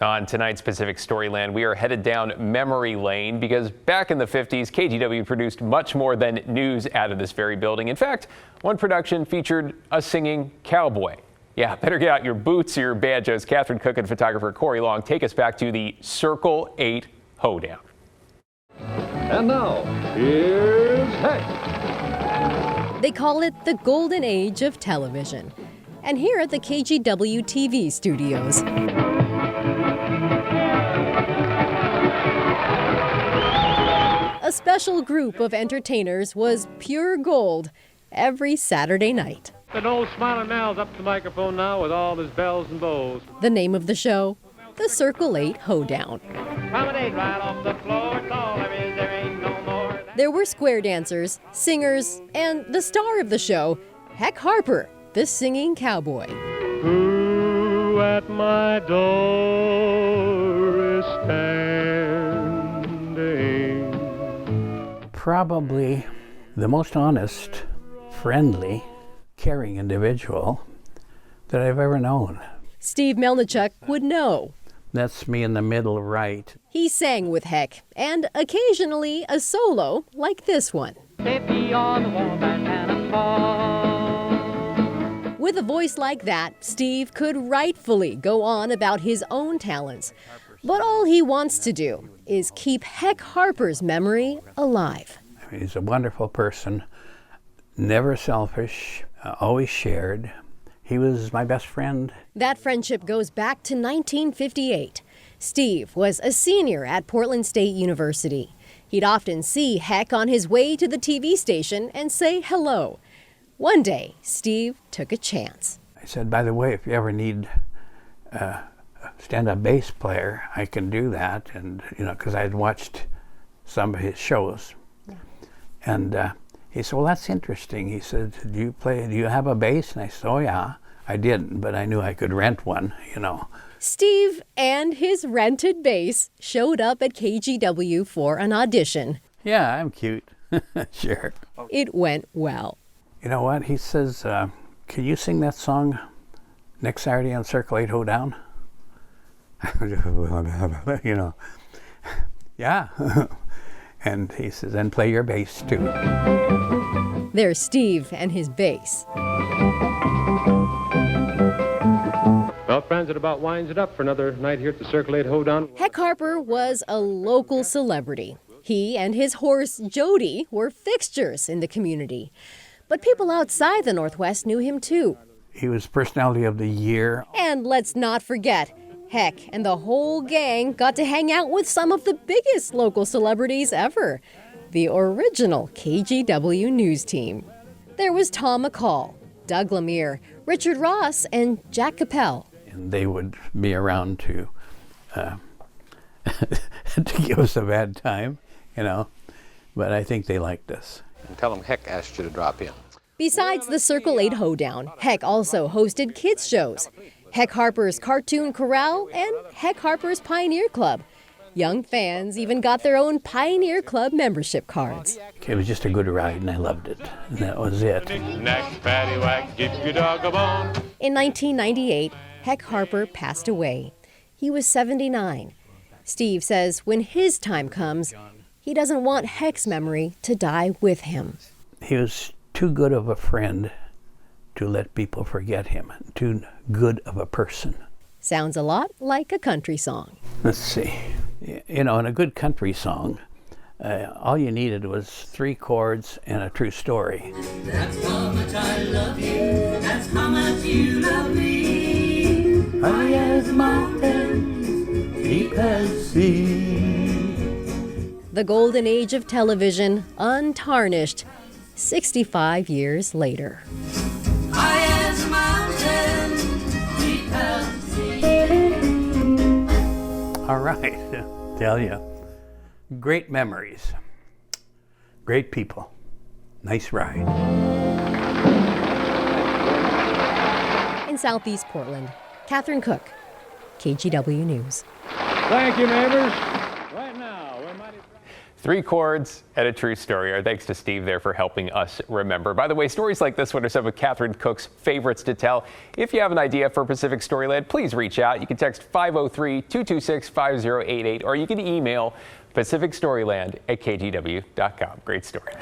On tonight's Pacific Storyland, we are headed down memory lane because back in the 50s, KGW produced much more than news out of this very building. In fact, one production featured a singing cowboy. Yeah, better get out your boots or your banjos. Catherine Cook and photographer Corey Long take us back to the Circle 8 Hoedown. And now, here's Heck. They call it the golden age of television. And here at the KGW TV studios. A special group of entertainers was pure gold every Saturday night. An old smiling man's up to the microphone now with all his bells and bows. The name of the show, the Circle 8 Hoedown. Promenade right off the floor, it's all there is, there ain't no more. There were square dancers, singers, and the star of the show, Heck Harper, the singing cowboy. Who at my door is standing? Probably the most honest, friendly, caring individual that I've ever known. Steve Melnichuk would know. That's me in the middle right. He sang with Heck, and occasionally a solo like this one. Baby on the wall, that cannon fall. With a voice like that, Steve could rightfully go on about his own talents. But all he wants to do is keep Heck Harper's memory alive. I mean, he's a wonderful person, never selfish, always shared. He was my best friend. That friendship goes back to 1958. Steve was a senior at Portland State University. He'd often see Heck on his way to the TV station and say hello. One day, Steve took a chance. I said, by the way, if you ever need a stand-up bass player, I can do that. And, you know, because I'd watched some of his shows. Yeah. And he said, well, that's interesting. He said, do you have a bass? And I said, oh, yeah. I didn't, but I knew I could rent one, you know. Steve and his rented bass showed up at KGW for an audition. Yeah, I'm cute. Sure. It went well. You know what? He says, can you sing that song next Saturday on Circle 8 Hoedown? You know, yeah. And he says, and play your bass too. There's Steve and his bass. Well, friends, it about winds it up for another night here at the Circle 8 Hoedown. Heck Harper was a local celebrity. He and his horse, Jody, were fixtures in the community. But people outside the Northwest knew him too. He was Personality of the Year. And let's not forget, Heck and the whole gang got to hang out with some of the biggest local celebrities ever. The original KGW news team. There was Tom McCall, Doug Lemire, Richard Ross, and Jack Capel. And they would be around to to give us a bad time, you know. But I think they liked us. And tell them Heck asked you to drop in. Besides the Circle 8 Hoedown, Heck also hosted kids shows. Heck Harper's Cartoon Corral and Heck Harper's Pioneer Club. Young fans even got their own Pioneer Club membership cards. It was just a good ride and I loved it. And that was it. In 1998, Heck Harper passed away. He was 79. Steve says when his time comes, he doesn't want Heck's memory to die with him. He was too good of a friend to let people forget him. Too good of a person. Sounds a lot like a country song. Let's see. You know, in a good country song, all you needed was 3 chords and a true story. That's how much I love you. That's how much you love me. High as mountains, deep as sea. The golden age of television, untarnished, 65 years later. High as a mountain, deep as sea. All right, tell you. Great memories. Great people. Nice ride. In Southeast Portland, Catherine Cook, KGW News. Thank you, neighbors. Right now, we're mighty proud. 3 chords and a true story. Our thanks to Steve there for helping us remember. By the way, stories like this one are some of Catherine Cook's favorites to tell. If you have an idea for Pacific Storyland, please reach out. You can text 503-226-5088 or you can email pacific-storyland@kgw.com. Great story.